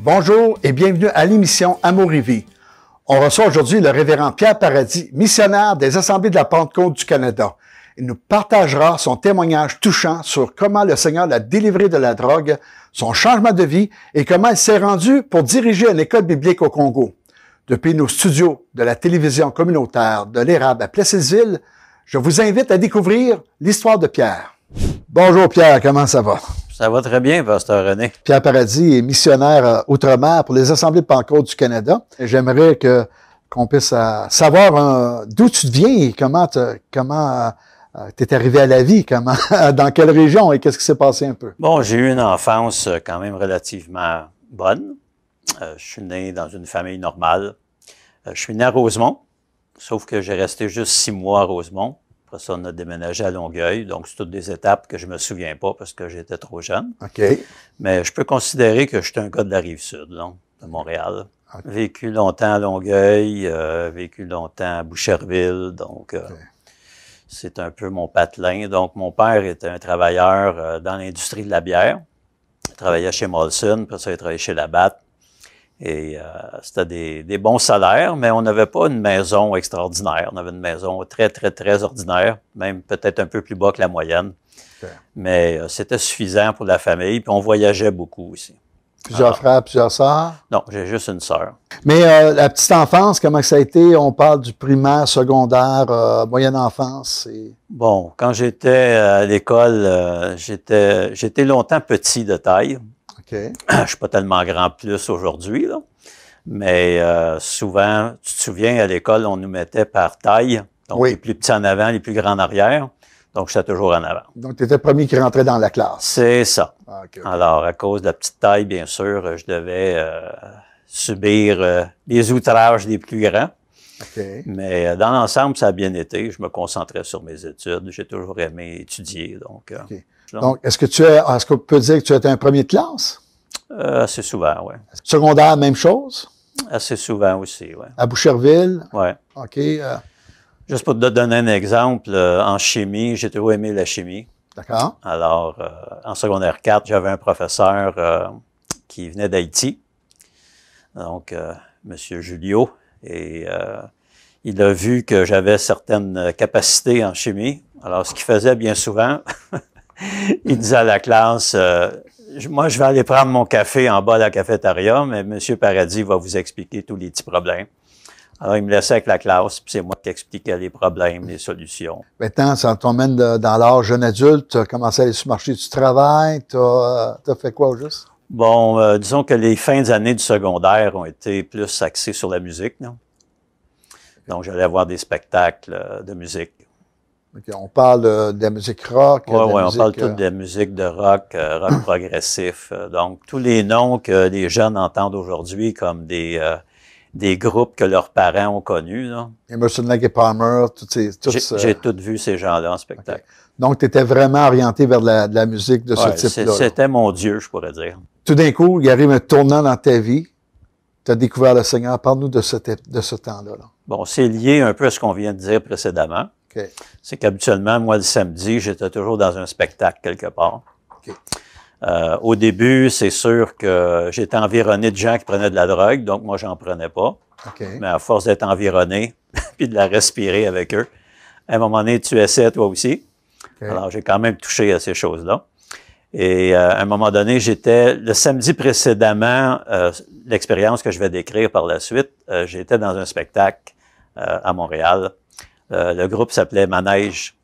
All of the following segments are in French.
Bonjour et bienvenue à l'émission Amour et Vie. On reçoit aujourd'hui le révérend Pierre Paradis, missionnaire des Assemblées de la Pentecôte du Canada. Il nous partagera son témoignage touchant sur comment le Seigneur l'a délivré de la drogue, son changement de vie et comment il s'est rendu pour diriger une école biblique au Congo. Depuis nos studios de la télévision communautaire de l'Érable à Plessisville, je vous invite à découvrir l'histoire de Pierre. Bonjour Pierre, comment ça va? Ça va très bien, Pasteur René. Pierre Paradis est missionnaire outre-mer pour les Assemblées de Pentecôte du Canada. J'aimerais qu'on puisse savoir d'où tu viens et comment t'es arrivé à la vie, dans quelle région et qu'est-ce qui s'est passé un peu? Bon, j'ai eu une enfance quand même relativement bonne. Je suis né dans une famille normale. Je suis né à Rosemont, sauf que j'ai resté juste 6 mois à Rosemont. Après ça, on a déménagé à Longueuil. Donc, c'est toutes des étapes que je me souviens pas parce que j'étais trop jeune. OK. Mais je peux considérer que je suis un gars de la Rive-Sud, de Montréal. Okay. Vécu longtemps à Longueuil, vécu longtemps à Boucherville. Donc, c'est un peu mon patelin. Donc, mon père était un travailleur dans l'industrie de la bière. Il travaillait chez Molson, après ça, il travaillait chez Labatt. Et c'était des bons salaires, mais on n'avait pas une maison extraordinaire. On avait une maison très, très, très ordinaire, même peut-être un peu plus bas que la moyenne. Okay. Mais c'était suffisant pour la famille, puis on voyageait beaucoup aussi. Plusieurs frères, plusieurs sœurs? Non, j'ai juste une sœur. Mais la petite enfance, comment ça a été? On parle du primaire, secondaire, moyenne enfance. Bon, quand j'étais à l'école, j'étais longtemps petit de taille. Okay. Je suis pas tellement grand plus aujourd'hui, là. Mais souvent, tu te souviens, à l'école, on nous mettait par taille. Donc, oui. Les plus petits en avant, les plus grands en arrière. Donc, j'étais toujours en avant. Donc, tu étais le premier qui rentrait dans la classe. C'est ça. Ah, okay. Alors, à cause de la petite taille, bien sûr, je devais subir les outrages des plus grands. Okay. Mais dans l'ensemble, ça a bien été. Je me concentrais sur mes études. J'ai toujours aimé étudier. Donc, okay. Donc, est-ce qu'on peut dire que tu étais un premier de classe? Assez souvent, oui. Secondaire, même chose? Assez souvent aussi, oui. À Boucherville? Oui. OK. Juste pour te donner un exemple, en chimie, j'ai toujours aimé la chimie. D'accord. Alors, en secondaire 4, j'avais un professeur qui venait d'Haïti, donc M. Julio, et il a vu que j'avais certaines capacités en chimie. Alors, ce qu'il faisait bien souvent, il disait à la classe, moi, je vais aller prendre mon café en bas de la cafétéria, mais M. Paradis va vous expliquer tous les petits problèmes. Alors, il me laissait avec la classe, puis c'est moi qui expliquais les problèmes, les solutions. Maintenant, ça t'emmène dans l'âge jeune adulte, tu as commencé à aller sur le marché du travail, tu as fait quoi au juste? Bon, disons que les fins d'année du secondaire ont été plus axées sur la musique, non? Donc, j'allais voir des spectacles de musique. Okay, on parle de la musique rock. Oui, on parle tout de la musique de rock, rock progressif. Donc, tous les noms que les jeunes entendent aujourd'hui comme des groupes que leurs parents ont connus. Là. Emerson, Lake et Palmer, J'ai tout vu ces gens-là en spectacle. Okay. Donc, tu étais vraiment orienté vers de la musique de ce type-là. C'était mon Dieu, je pourrais dire. Tout d'un coup, il arrive un tournant dans ta vie. Tu as découvert le Seigneur. Parle-nous de ce temps-là. Là. Bon, c'est lié un peu à ce qu'on vient de dire précédemment. Okay. C'est qu'habituellement, moi, le samedi, j'étais toujours dans un spectacle quelque part. Okay. Au début, c'est sûr que j'étais environné de gens qui prenaient de la drogue, donc moi, j'en prenais pas. Okay. Mais à force d'être environné, puis de la respirer avec eux, à un moment donné, tu essaies toi aussi. Okay. Alors, j'ai quand même touché à ces choses-là. Et à un moment donné, le samedi précédemment, l'expérience que je vais décrire par la suite, j'étais dans un spectacle à Montréal. Le groupe s'appelait Manège.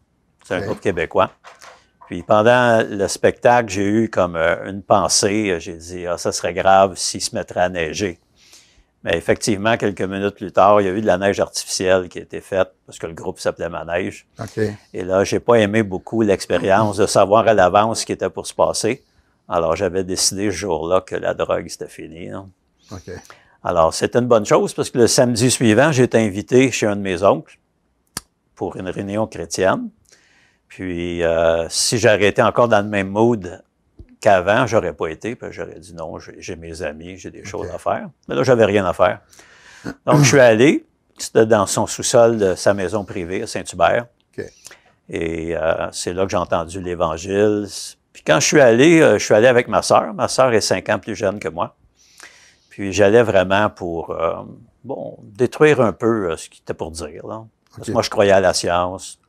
C'est un groupe québécois. Puis pendant le spectacle, j'ai eu comme une pensée. J'ai dit, ça serait grave s'il se mettrait à neiger. Mais effectivement, quelques minutes plus tard, il y a eu de la neige artificielle qui a été faite parce que le groupe s'appelait Manège. Okay. Et là, j'ai pas aimé beaucoup l'expérience de savoir à l'avance ce qui était pour se passer. Alors, j'avais décidé ce jour-là que la drogue, c'était fini. Okay. Alors, c'était une bonne chose parce que le samedi suivant, j'ai été invité chez un de mes oncles pour une réunion chrétienne. Puis, si j'aurais été encore dans le même mood qu'avant, j'aurais pas été, puis j'aurais dit non, j'ai mes amis, j'ai des choses à faire. Mais là, j'avais rien à faire. Donc, je suis allé, c'était dans son sous-sol de sa maison privée à Saint-Hubert. Okay. Et c'est là que j'ai entendu l'Évangile. Puis quand je suis allé avec ma sœur. Ma sœur est 5 ans plus jeune que moi. Puis j'allais vraiment pour, détruire un peu ce qu'il était pour dire, là. Parce que moi, je croyais à la science,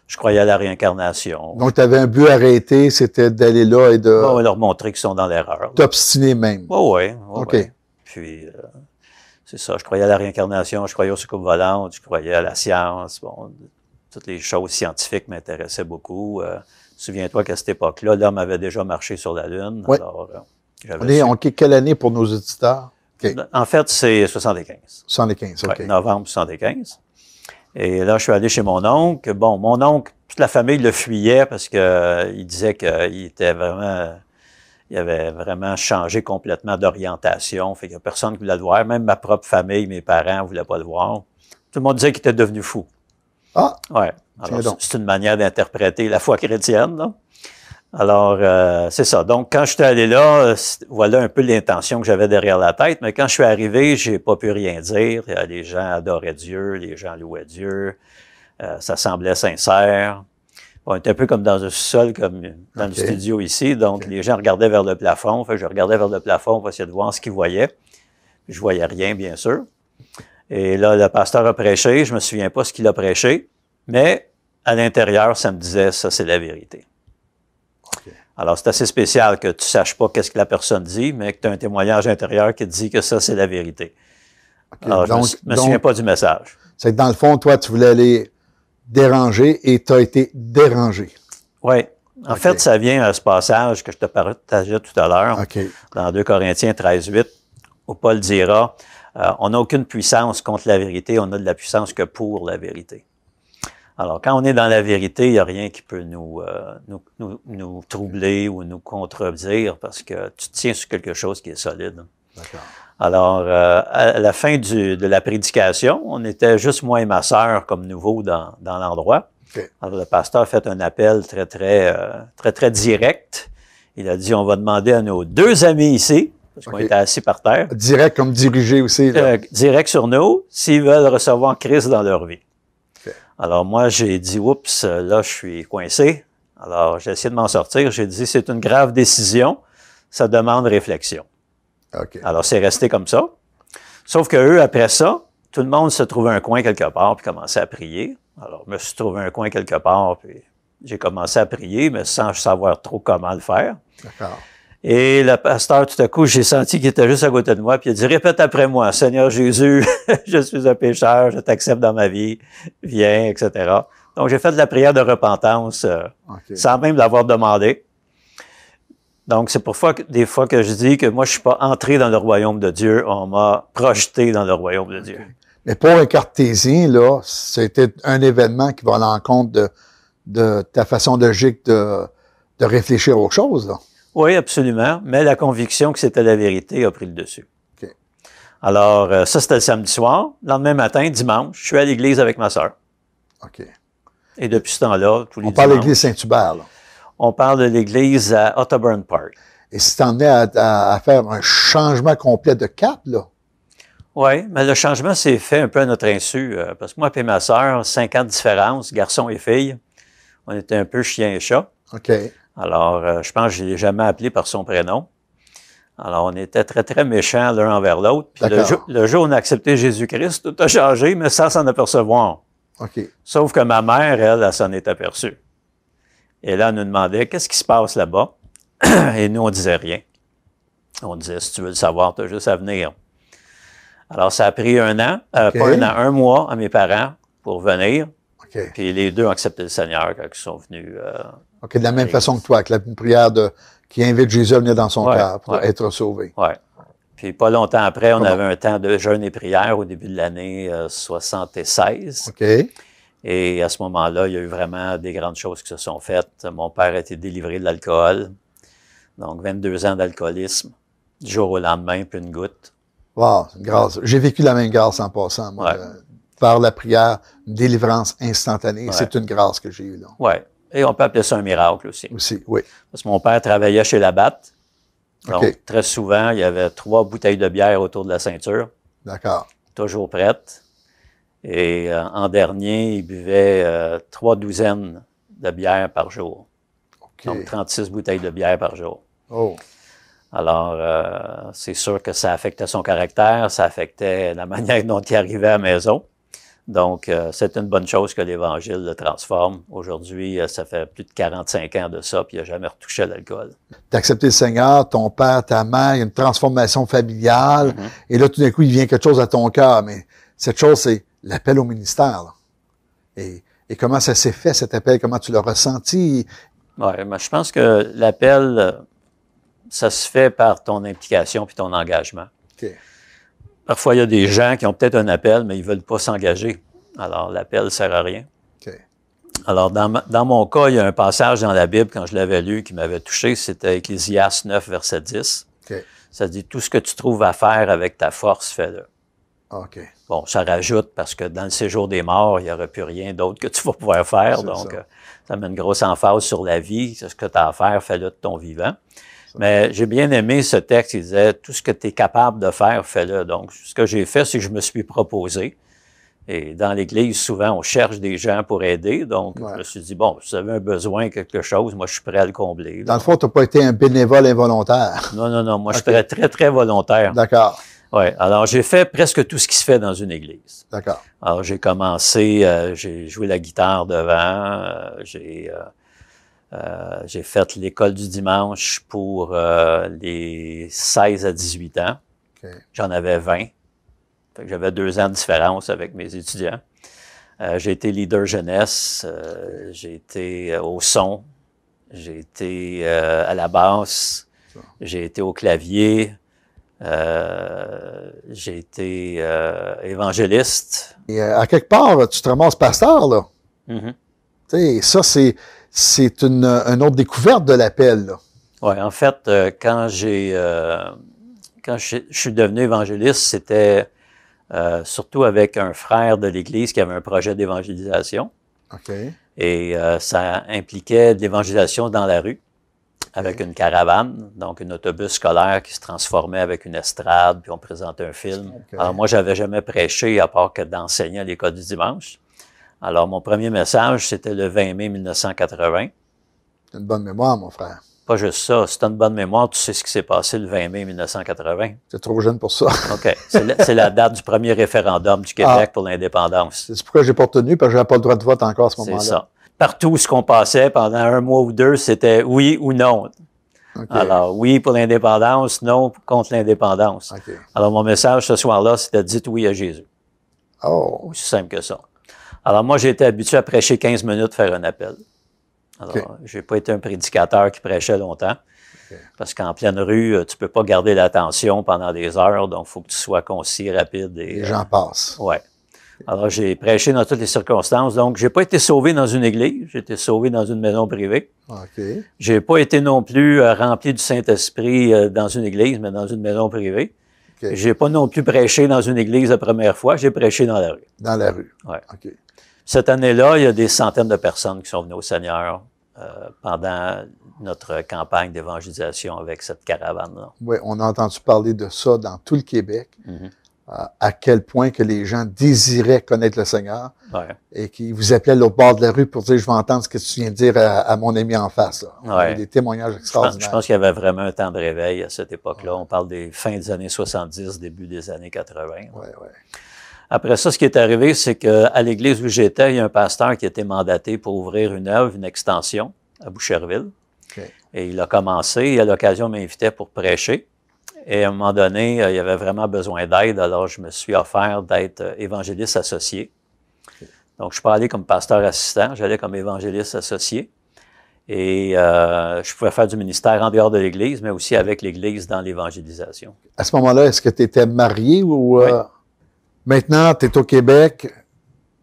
je croyais à la réincarnation. Donc, tu avais un but arrêté, c'était d'aller là et de... On va leur montrer qu'ils sont dans l'erreur. T'obstiner même. Oui. OK. Ouais. Puis, c'est ça, je croyais à la réincarnation, je croyais aux soucoupes volantes, je croyais à la science. Bon, toutes les choses scientifiques m'intéressaient beaucoup. Souviens-toi qu'à cette époque-là, l'homme avait déjà marché sur la Lune. Oui. Alors, quelle année pour nos auditeurs? Okay. En fait, c'est 75. 75, OK. Ouais, novembre 75. Et là, je suis allé chez mon oncle. Bon, mon oncle, toute la famille le fuyait parce que il disait qu'il avait vraiment changé complètement d'orientation. Fait qu'il n'y a personne qui voulait le voir. Même ma propre famille, mes parents ne voulaient pas le voir. Tout le monde disait qu'il était devenu fou. Ah! Ouais. Alors, c'est une manière d'interpréter la foi chrétienne, là. Alors, c'est ça. Donc, quand je suis allé là, voilà un peu l'intention que j'avais derrière la tête. Mais quand je suis arrivé, j'ai pas pu rien dire. Les gens adoraient Dieu, les gens louaient Dieu. Ça semblait sincère. On était un peu comme dans un sous-sol, comme dans le studio ici. Donc, les gens regardaient vers le plafond. Fait que je regardais vers le plafond pour essayer de voir ce qu'ils voyaient. Je voyais rien, bien sûr. Et là, le pasteur a prêché. Je me souviens pas ce qu'il a prêché. Mais à l'intérieur, ça me disait, ça, c'est la vérité. Okay. Alors, c'est assez spécial que tu saches pas qu'est-ce que la personne dit, mais que tu as un témoignage intérieur qui te dit que ça, c'est la vérité. Okay. Alors, je me souviens pas du message. C'est que dans le fond, toi, tu voulais aller déranger et tu as été dérangé. Oui. En fait, ça vient à ce passage que je te partageais tout à l'heure, dans 2 Corinthiens 13:8, où Paul dira, on n'a aucune puissance contre la vérité, on a de la puissance que pour la vérité. Alors, quand on est dans la vérité, il n'y a rien qui peut nous troubler ou nous contredire parce que tu tiens sur quelque chose qui est solide. D'accord. Alors, à la fin de la prédication, on était juste moi et ma sœur comme nouveaux dans l'endroit. Okay. Alors, le pasteur a fait un appel très direct. Il a dit, on va demander à nos 2 amis ici, parce qu'on était assis par terre. Direct comme dirigé aussi. Là. Direct sur nous, s'ils veulent recevoir Christ dans leur vie. Alors, moi, j'ai dit, oups, là, je suis coincé. Alors, j'ai essayé de m'en sortir. J'ai dit, c'est une grave décision. Ça demande réflexion. Okay. Alors, c'est resté comme ça. Sauf que eux, après ça, tout le monde se trouvait un coin quelque part puis commençait à prier. Alors, je me suis trouvé un coin quelque part puis j'ai commencé à prier, mais sans savoir trop comment le faire. D'accord. Et le pasteur, tout à coup, j'ai senti qu'il était juste à côté de moi, puis il a dit, répète après moi, Seigneur Jésus, je suis un pécheur, je t'accepte dans ma vie, viens, etc. Donc, j'ai fait de la prière de repentance, sans même l'avoir demandé. Donc, c'est pour ça que des fois que je dis que moi, je suis pas entré dans le royaume de Dieu, on m'a projeté dans le royaume de Dieu. Mais pour un cartésien, là, c'était un événement qui va à l'encontre de ta façon logique de réfléchir aux choses, là. Oui, absolument. Mais la conviction que c'était la vérité a pris le dessus. Okay. Alors, ça, c'était le samedi soir. Le lendemain matin, dimanche, je suis à l'église avec ma sœur. OK. Et depuis ce temps-là, tous les dimanches... On parle de l'église Saint-Hubert, là. On parle de l'église à Otterburn Park. Et si t'en venais à faire un changement complet de cap, là? Oui, mais le changement s'est fait un peu à notre insu. Parce que moi et ma sœur, 5 ans de différence, garçon et fille, on était un peu chien et chat. OK. Alors, je pense que je ne l'ai jamais appelé par son prénom. Alors, on était très méchants l'un envers l'autre. Puis le jour où on a accepté Jésus-Christ, tout a changé, mais sans s'en apercevoir. OK. Sauf que ma mère, elle s'en est aperçue. Et là, elle nous demandait, qu'est-ce qui se passe là-bas? Et nous, on disait rien. On disait, si tu veux le savoir, tu as juste à venir. Alors, ça a pris un an, pas un an, 1 mois à mes parents pour venir. Okay. Puis les 2 ont accepté le Seigneur quand ils sont venus. OK, de la même façon que toi, avec une prière qui invite Jésus à venir dans son cœur pour être sauvé. Oui. Puis pas longtemps après, on avait un temps de jeûne et prière au début de l'année 76. OK. Et à ce moment-là, il y a eu vraiment des grandes choses qui se sont faites. Mon père a été délivré de l'alcool. Donc, 22 ans d'alcoolisme. Du jour au lendemain, plus une goutte. Wow, c'est une grâce. J'ai vécu la même grâce en passant, moi. Par la prière, une délivrance instantanée. C'est une grâce que j'ai eue, là. Oui. Et on peut appeler ça un miracle aussi. Aussi, oui. Parce que mon père travaillait chez Labatt. Donc, très souvent, il y avait 3 bouteilles de bière autour de la ceinture. D'accord. Toujours prêtes. Et en dernier, il buvait 3 douzaines de bière par jour. Okay. Donc, 36 bouteilles de bière par jour. Oh. Alors, c'est sûr que ça affectait son caractère, ça affectait la manière dont il arrivait à la maison. Donc, c'est une bonne chose que l'Évangile le transforme. Aujourd'hui, ça fait plus de 45 ans de ça, puis il n'a jamais retouché à l'alcool. Tu as accepté le Seigneur, ton père, ta mère, il y a une transformation familiale, et là, tout d'un coup, il vient quelque chose à ton cœur, mais cette chose, c'est l'appel au ministère. Là. Et comment ça s'est fait, cet appel? Comment tu l'as ressenti? Oui, mais je pense que l'appel, ça se fait par ton implication puis ton engagement. Okay. Parfois, il y a des gens qui ont peut-être un appel, mais ils veulent pas s'engager. Alors, l'appel ne sert à rien. Okay. Alors, dans mon cas, il y a un passage dans la Bible, quand je l'avais lu, qui m'avait touché, c'était Ecclésiaste 9, verset 10. Okay. Ça dit, tout ce que tu trouves à faire avec ta force, fais-le. OK. Bon, ça rajoute, parce que dans le séjour des morts, il n'y aura plus rien d'autre que tu vas pouvoir faire. Donc, ça met une grosse emphase sur la vie. Ce que tu as à faire, fais-le de ton vivant. Mais j'ai bien aimé ce texte. Il disait, tout ce que tu es capable de faire, fais-le. Donc, ce que j'ai fait, c'est que je me suis proposé. Et dans l'Église, souvent, on cherche des gens pour aider. Donc, je me suis dit, bon, si vous avez un besoin, quelque chose, moi, je suis prêt à le combler. Dans le fond, tu n'as pas été un bénévole involontaire. Non, non, non. Moi, je suis très, très, très volontaire. D'accord. Oui. Alors, j'ai fait presque tout ce qui se fait dans une église. D'accord. Alors, j'ai commencé, j'ai joué la guitare devant, j'ai fait l'école du dimanche pour les 16 à 18 ans. Okay. J'en avais 20. Fait que j'avais 2 ans de différence avec mes étudiants. J'ai été leader jeunesse, j'ai été au son, j'ai été à la basse, j'ai été au clavier. J'ai été évangéliste. Et à quelque part, tu te ramasses pasteur, là. Mm-hmm. Tu sais, ça, c'est une autre découverte de l'appel, là. Oui, en fait, quand je suis devenu évangéliste, c'était surtout avec un frère de l'Église qui avait un projet d'évangélisation. OK. Et ça impliquait de l'évangélisation dans la rue, avec une caravane, donc un autobus scolaire qui se transformait avec une estrade, puis on présentait un film. Okay. Alors moi, j'avais jamais prêché à part que d'enseigner à l'école du dimanche. Alors mon premier message, c'était le 20 mai 1980. C'est une bonne mémoire, mon frère. Pas juste ça, si tu as une bonne mémoire, tu sais ce qui s'est passé le 20 mai 1980. Tu es trop jeune pour ça. OK. C'est la date du premier référendum du Québec pour l'indépendance. C'est pourquoi j'ai pas retenu, parce que j'avais pas le droit de vote encore à ce moment-là. C'est ça. Partout, ce qu'on passait pendant un mois ou deux, c'était oui ou non. Okay. Alors, oui pour l'indépendance, non contre l'indépendance. Okay. Alors, mon message ce soir-là, c'était « Dites oui à Jésus ». Oh. Aussi simple que ça. Alors, moi, j'ai été habitué à prêcher 15 minutes, faire un appel. Alors, j'ai pas été un prédicateur qui prêchait longtemps. Parce qu'en pleine rue, tu peux pas garder l'attention pendant des heures, donc il faut que tu sois concis, rapide. Et les gens passent. Ouais. Alors, j'ai prêché dans toutes les circonstances. Donc, j'ai pas été sauvé dans une église. J'ai été sauvé dans une maison privée. Okay. J'ai pas été non plus rempli du Saint-Esprit dans une église, mais dans une maison privée. Okay. J'ai pas non plus prêché dans une église la première fois. J'ai prêché dans la rue. Dans la rue. Ouais. Okay. Cette année-là, il y a des centaines de personnes qui sont venues au Seigneur pendant notre campagne d'évangélisation avec cette caravane-là. Oui, on a entendu parler de ça dans tout le Québec. Mm-hmm. À quel point que les gens désiraient connaître le Seigneur et qu'ils vous appelaient à l'autre bord de la rue pour dire « Je veux entendre ce que tu viens de dire à mon ami en face. » On a des témoignages extraordinaires. Je pense qu'il y avait vraiment un temps de réveil à cette époque-là. On parle des fins des années 70, début des années 80. Après ça, ce qui est arrivé, c'est qu'à l'église où j'étais, il y a un pasteur qui a été mandaté pour ouvrir une œuvre, une extension à Boucherville. Okay. Et il a commencé, et à l'occasion, m'invitait pour prêcher. Et à un moment donné, il y avait vraiment besoin d'aide, alors je me suis offert d'être évangéliste associé. Okay. Donc, je suis pas allé comme pasteur assistant, j'allais comme évangéliste associé. Et je pouvais faire du ministère en dehors de l'Église, mais aussi avec l'Église dans l'évangélisation. À ce moment-là, est-ce que tu étais marié ou... Oui. Maintenant, tu es au Québec,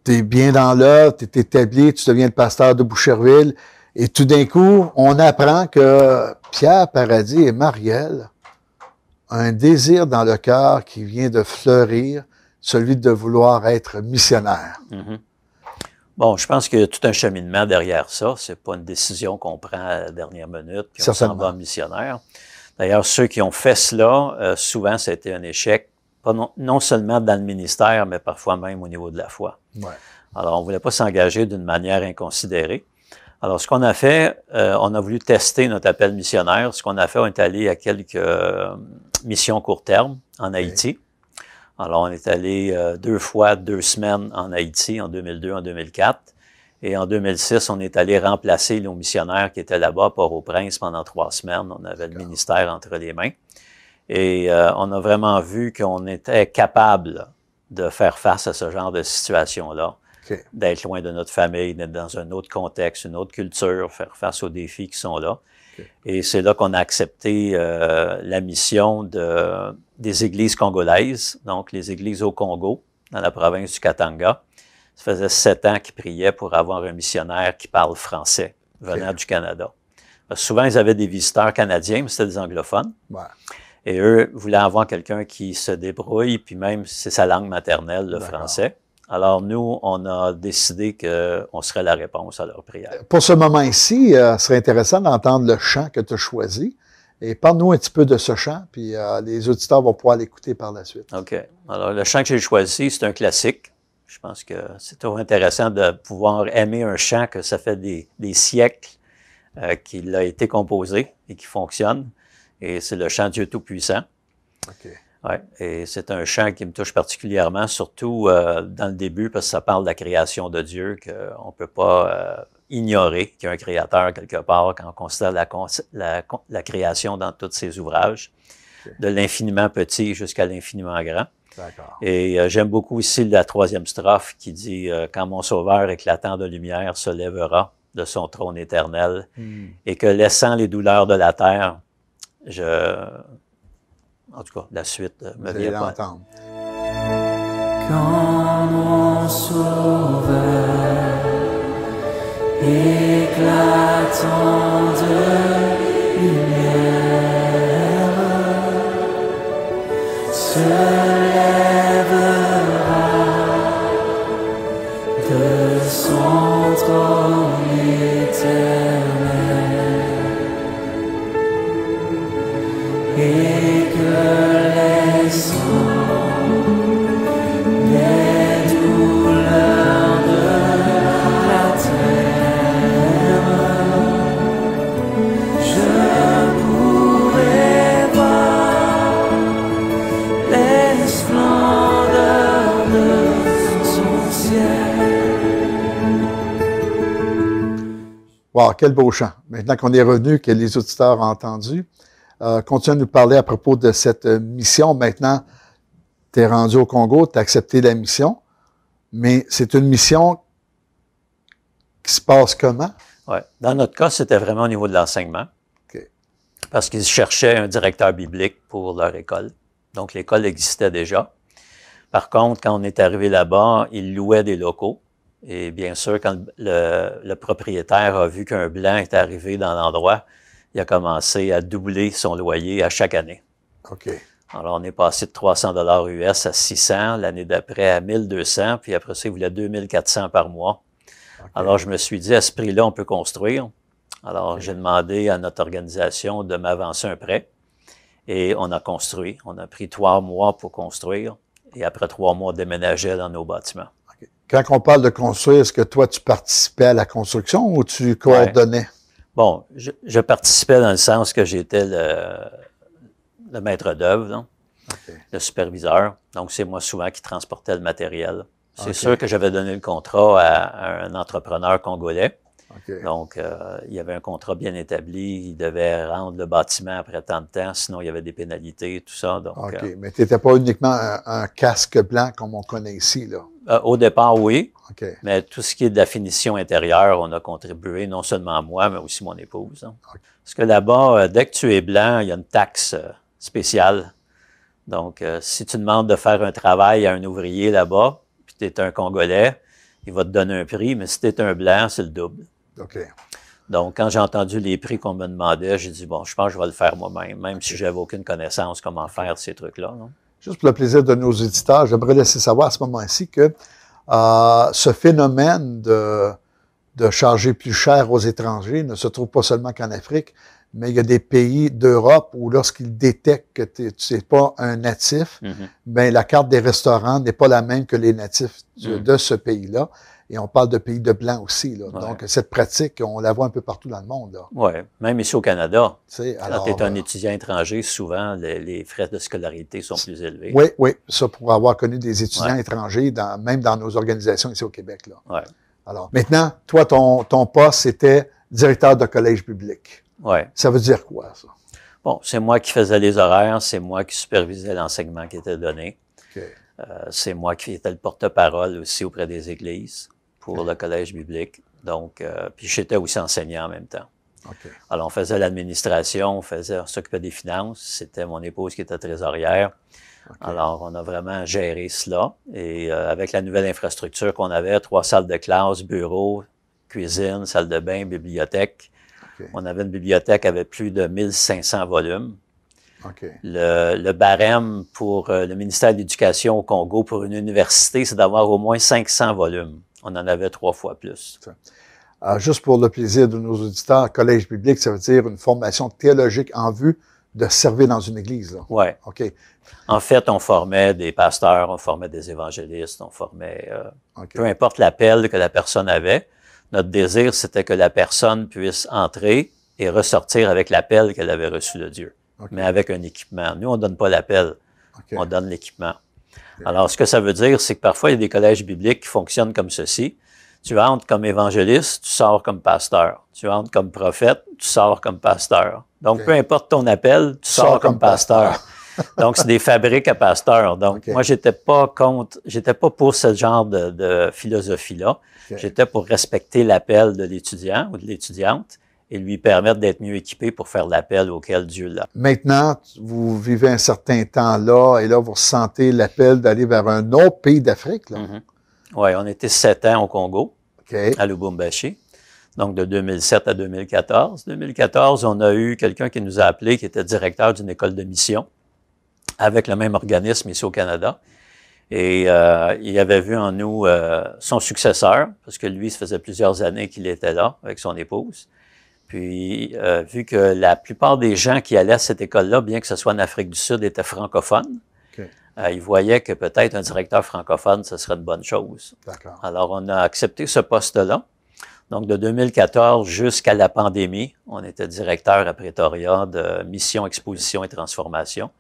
tu es bien dans l'œuvre, tu es établi, tu deviens le pasteur de Boucherville, et tout d'un coup, on apprend que Pierre Paradis et Marielle ont un désir dans le cœur qui vient de fleurir, celui de vouloir être missionnaire. Mm-hmm. Bon, je pense qu'il y a tout un cheminement derrière ça. C'est pas une décision qu'on prend à la dernière minute, puis on s'en va missionnaire. D'ailleurs, ceux qui ont fait cela, souvent, ça a été un échec. Pas non seulement dans le ministère, mais parfois même au niveau de la foi. Ouais. Alors, on voulait pas s'engager d'une manière inconsidérée. Alors, ce qu'on a fait, on a voulu tester notre appel missionnaire. Ce qu'on a fait, on est allé à quelques missions court terme en Haïti. Alors, on est allé 2 fois 2 semaines en Haïti, en 2002, en 2004. Et en 2006, on est allé remplacer nos missionnaires qui étaient là-bas à Port-au-Prince pendant 3 semaines. On avait le ministère entre les mains. Et on a vraiment vu qu'on était capable de faire face à ce genre de situation-là. D'être loin de notre famille, d'être dans un autre contexte, une autre culture, faire face aux défis qui sont là. Et c'est là qu'on a accepté la mission des églises congolaises, donc les églises au Congo, dans la province du Katanga. Ça faisait 7 ans qu'ils priaient pour avoir un missionnaire qui parle français, venant du Canada. Parce que souvent, ils avaient des visiteurs canadiens, mais c'était des anglophones. Et eux voulaient avoir quelqu'un qui se débrouille, puis même, c'est sa langue maternelle, le français. Alors, nous, on a décidé qu'on serait la réponse à leur prière. Pour ce moment ici, ce serait intéressant d'entendre le chant que tu as choisi. Et parle-nous un petit peu de ce chant, puis les auditeurs vont pouvoir l'écouter par la suite. OK. Alors, le chant que j'ai choisi, c'est un classique. Je pense que c'est toujours intéressant de pouvoir aimer un chant que ça fait des siècles qu'il a été composé et qui fonctionne. Et c'est le chant Dieu Tout-Puissant. OK. Ouais, et c'est un chant qui me touche particulièrement, surtout dans le début, parce que ça parle de la création de Dieu, qu'on ne peut pas ignorer qu'il y a un créateur quelque part quand on considère la création dans tous ses ouvrages, de l'infiniment petit jusqu'à l'infiniment grand. Et j'aime beaucoup ici la 3e strophe qui dit « Quand mon Sauveur éclatant de lumière se lèvera de son trône éternel, et que laissant les douleurs de la terre, en tout cas, la suite me vient pas. L'entendre. Quand mon Sauveur éclatant de lumière se lèvera de son trône éternel et que les sangs des douleurs de la terre, je pourrai voir les splendeurs de son ciel. Wow, quel beau chant. Maintenant qu'on est revenu, que les auditeurs ont entendu, continue à nous parler à propos de cette mission. Maintenant, tu es rendu au Congo, tu as accepté la mission, mais c'est une mission qui se passe comment? Oui. Dans notre cas, c'était vraiment au niveau de l'enseignement. Parce qu'ils cherchaient un directeur biblique pour leur école. Donc, l'école existait déjà. Par contre, quand on est arrivé là-bas, ils louaient des locaux. Et bien sûr, quand le propriétaire a vu qu'un Blanc est arrivé dans l'endroit, il a commencé à doubler son loyer à chaque année. Alors, on est passé de 300 $ US à 600, l'année d'après à 1200, puis après ça, il voulait 2400 par mois. Alors, je me suis dit, à ce prix-là, on peut construire. Alors, j'ai demandé à notre organisation de m'avancer un prêt et on a construit. On a pris 3 mois pour construire et après 3 mois, déménager dans nos bâtiments. Quand on parle de construire, est-ce que toi, tu participais à la construction ou tu coordonnais? Bon, je participais dans le sens que j'étais le maître d'œuvre, le superviseur. Donc, c'est moi souvent qui transportais le matériel. C'est sûr que j'avais donné le contrat à un entrepreneur congolais. Donc, il y avait un contrat bien établi. Il devait rendre le bâtiment après tant de temps, sinon il y avait des pénalités, tout ça. Donc, mais tu n'étais pas uniquement un casque blanc comme on connaît ici, là? Au départ, oui. Mais tout ce qui est de la finition intérieure, on a contribué, non seulement moi, mais aussi mon épouse. Parce que là-bas, dès que tu es blanc, il y a une taxe spéciale. Donc, si tu demandes de faire un travail à un ouvrier là-bas, puis tu es un Congolais, il va te donner un prix, mais si tu es un blanc, c'est le double. Donc, quand j'ai entendu les prix qu'on me demandait, j'ai dit, bon, je pense que je vais le faire moi-même, même si j'avais aucune connaissance comment faire ces trucs-là. Juste pour le plaisir de nos éditeurs, j'aimerais laisser savoir à ce moment-ci que ce phénomène de charger plus cher aux étrangers ne se trouve pas seulement qu'en Afrique, mais il y a des pays d'Europe où lorsqu'ils détectent que tu n'es pas un natif, ben la carte des restaurants n'est pas la même que les natifs de ce pays-là. Et on parle de pays de blancs aussi. Là. Ouais. Donc, cette pratique, on la voit un peu partout dans le monde. Oui, même ici au Canada. Tu sais, Quand alors, tu es un étudiant étranger, souvent, les frais de scolarité sont plus élevés. Oui, oui. Ça, pour avoir connu des étudiants Ouais. étrangers, même dans nos organisations ici au Québec. Là. Ouais. Alors, maintenant, toi, ton poste, c'était directeur de collège public. Ouais. Ça veut dire quoi, ça? Bon, c'est moi qui faisais les horaires, c'est moi qui supervisais l'enseignement qui était donné. OK. C'est moi qui étais le porte-parole aussi auprès des églises pour le collège biblique. Donc, puis j'étais aussi enseignant en même temps. OK. Alors, on faisait l'administration, on s'occupait des finances. C'était mon épouse qui était trésorière. OK. Alors, on a vraiment géré cela. Et avec la nouvelle infrastructure qu'on avait, 3 salles de classe, bureau, cuisine, salle de bain, bibliothèque. OK. On avait une bibliothèque avec plus de 1500 volumes. OK. Le barème pour le ministère de l'Éducation au Congo pour une université, c'est d'avoir au moins 500 volumes. On en avait 3 fois plus. Juste pour le plaisir de nos auditeurs, collège biblique, ça veut dire une formation théologique en vue de servir dans une église. Oui. OK. En fait, on formait des pasteurs, on formait des évangélistes, on formait... OK. peu importe l'appel que la personne avait, notre désir, c'était que la personne puisse entrer et ressortir avec l'appel qu'elle avait reçu de Dieu, OK. mais avec un équipement. Nous, on donne pas l'appel, OK. on donne l'équipement. Alors, ce que ça veut dire, c'est que parfois, il y a des collèges bibliques qui fonctionnent comme ceci. Tu entres comme évangéliste, tu sors comme pasteur. Tu entres comme prophète, tu sors comme pasteur. Donc, OK. peu importe ton appel, tu sors comme pasteur. Donc, c'est des fabriques à pasteurs. Donc, OK. moi, j'étais pas pour ce genre de philosophie-là. OK. J'étais pour respecter l'appel de l'étudiant ou de l'étudiante et lui permettre d'être mieux équipé pour faire l'appel auquel Dieu l'a. Maintenant, vous vivez un certain temps là, et là, vous ressentez l'appel d'aller vers un autre pays d'Afrique, là. Oui, on était 7 ans au Congo, OK. à Lubumbashi. Donc, de 2007 à 2014. 2014, on a eu quelqu'un qui nous a appelé, qui était directeur d'une école de mission, avec le même organisme ici au Canada. Et il avait vu en nous son successeur, parce que lui, ça faisait plusieurs années qu'il était là avec son épouse. Puis, vu que la plupart des gens qui allaient à cette école-là, bien que ce soit en Afrique du Sud, étaient francophones, OK. il voyait que peut-être un directeur francophone, ce serait une bonne chose. D'accord. Alors, on a accepté ce poste-là. Donc, de 2014 jusqu'à la pandémie, on était directeur à Pretoria de Mission, Exposition et Transformation,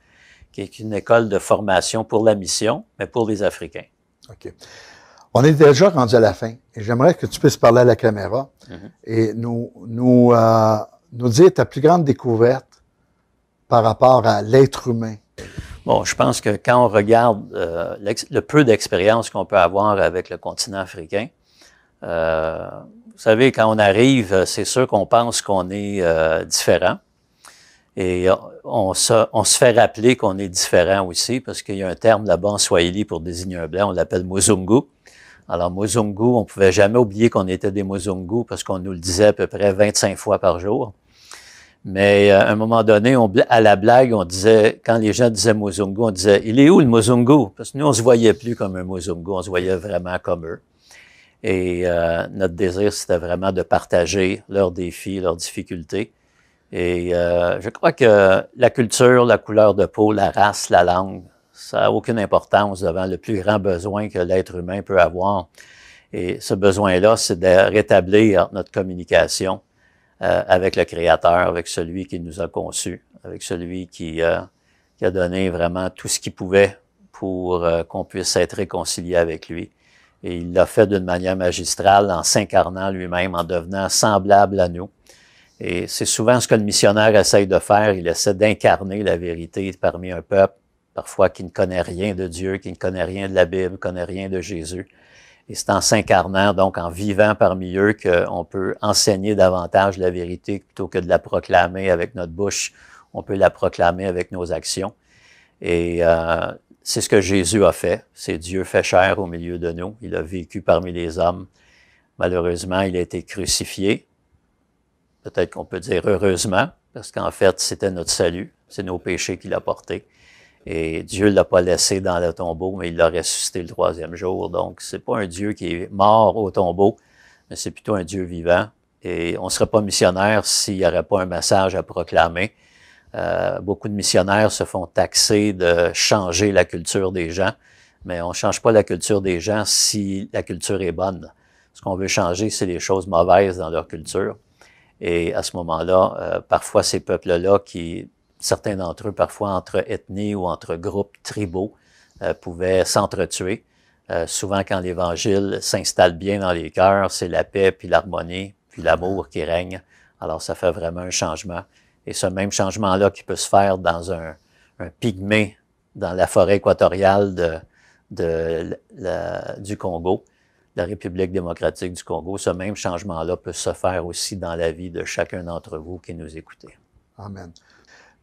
qui est une école de formation pour la mission, mais pour les Africains. OK. On est déjà rendu à la fin, et j'aimerais que tu puisses parler à la caméra et nous dire ta plus grande découverte par rapport à l'être humain. Bon, je pense que quand on regarde le peu d'expérience qu'on peut avoir avec le continent africain, vous savez, quand on arrive, c'est sûr qu'on pense qu'on est différent. Et on se fait rappeler qu'on est différent aussi, parce qu'il y a un terme là-bas en Swahili pour désigner un blanc, on l'appelle Muzungu. Alors, Muzungu, on ne pouvait jamais oublier qu'on était des Muzungu, parce qu'on nous le disait à peu près 25 fois par jour. Mais à un moment donné, à la blague, on disait, quand les gens disaient Muzungu, on disait « Il est où le Muzungu? » Parce que nous, on se voyait plus comme un Muzungu, on se voyait vraiment comme eux. Et notre désir, c'était vraiment de partager leurs défis, leurs difficultés. Et je crois que la culture, la couleur de peau, la race, la langue, ça n'a aucune importance devant le plus grand besoin que l'être humain peut avoir. Et ce besoin-là, c'est de rétablir notre communication avec le Créateur, avec celui qui nous a conçus, avec celui qui a donné vraiment tout ce qu'il pouvait pour qu'on puisse être réconcilié avec lui. Et il l'a fait d'une manière magistrale en s'incarnant lui-même, en devenant semblable à nous. Et c'est souvent ce que le missionnaire essaye de faire. Il essaie d'incarner la vérité parmi un peuple, parfois qui ne connaît rien de Dieu, qui ne connaît rien de la Bible, connaît rien de Jésus. Et c'est en s'incarnant, donc en vivant parmi eux, qu'on peut enseigner davantage la vérité plutôt que de la proclamer avec notre bouche. On peut la proclamer avec nos actions. Et c'est ce que Jésus a fait. C'est Dieu fait chair au milieu de nous. Il a vécu parmi les hommes. Malheureusement, il a été crucifié. Peut-être qu'on peut dire heureusement, parce qu'en fait, c'était notre salut. C'est nos péchés qu'il a portés. Et Dieu ne l'a pas laissé dans le tombeau, mais il l'a ressuscité le 3e jour. Donc, c'est pas un Dieu qui est mort au tombeau, mais c'est plutôt un Dieu vivant. Et on ne serait pas missionnaire s'il n'y aurait pas un message à proclamer. Beaucoup de missionnaires se font taxer de changer la culture des gens, mais on ne change pas la culture des gens si la culture est bonne. Ce qu'on veut changer, c'est les choses mauvaises dans leur culture. Et à ce moment-là, parfois ces peuples-là, certains d'entre eux, parfois entre ethnies ou entre groupes tribaux, pouvaient s'entretuer. Souvent, quand l'Évangile s'installe bien dans les cœurs, c'est la paix, puis l'harmonie, puis l'amour qui règne. Alors, ça fait vraiment un changement. Et ce même changement-là qui peut se faire dans un pygmée dans la forêt équatoriale du Congo, la République démocratique du Congo, ce même changement-là peut se faire aussi dans la vie de chacun d'entre vous qui nous écoutez. Amen.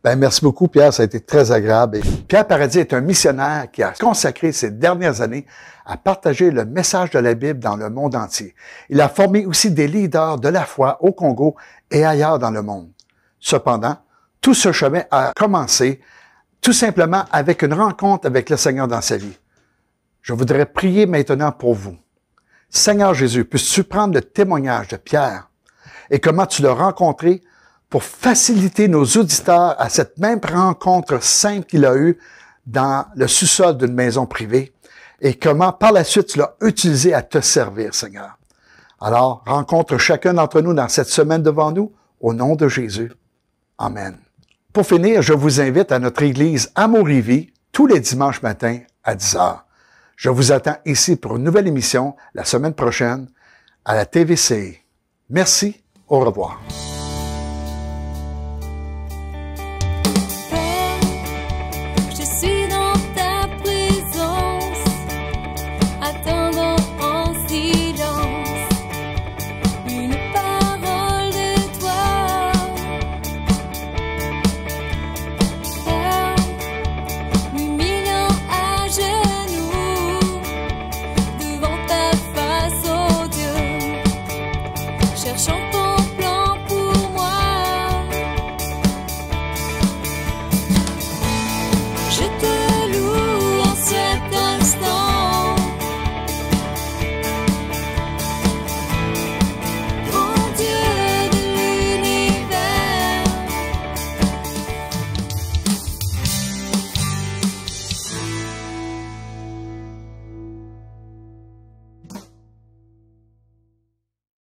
Ben, merci beaucoup, Pierre. Ça a été très agréable. Et Pierre Paradis est un missionnaire qui a consacré ses dernières années à partager le message de la Bible dans le monde entier. Il a formé aussi des leaders de la foi au Congo et ailleurs dans le monde. Cependant, tout ce chemin a commencé tout simplement avec une rencontre avec le Seigneur dans sa vie. Je voudrais prier maintenant pour vous. Seigneur Jésus, puisses-tu prendre le témoignage de Pierre et comment tu l'as rencontré pour faciliter nos auditeurs à cette même rencontre simple qu'il a eue dans le sous-sol d'une maison privée et comment par la suite tu l'as utilisé à te servir, Seigneur. Alors, rencontre chacun d'entre nous dans cette semaine devant nous, au nom de Jésus. Amen. Pour finir, je vous invite à notre église Amour et Vie tous les dimanches matins à 10h. Je vous attends ici pour une nouvelle émission la semaine prochaine à la TVCI. Merci, au revoir.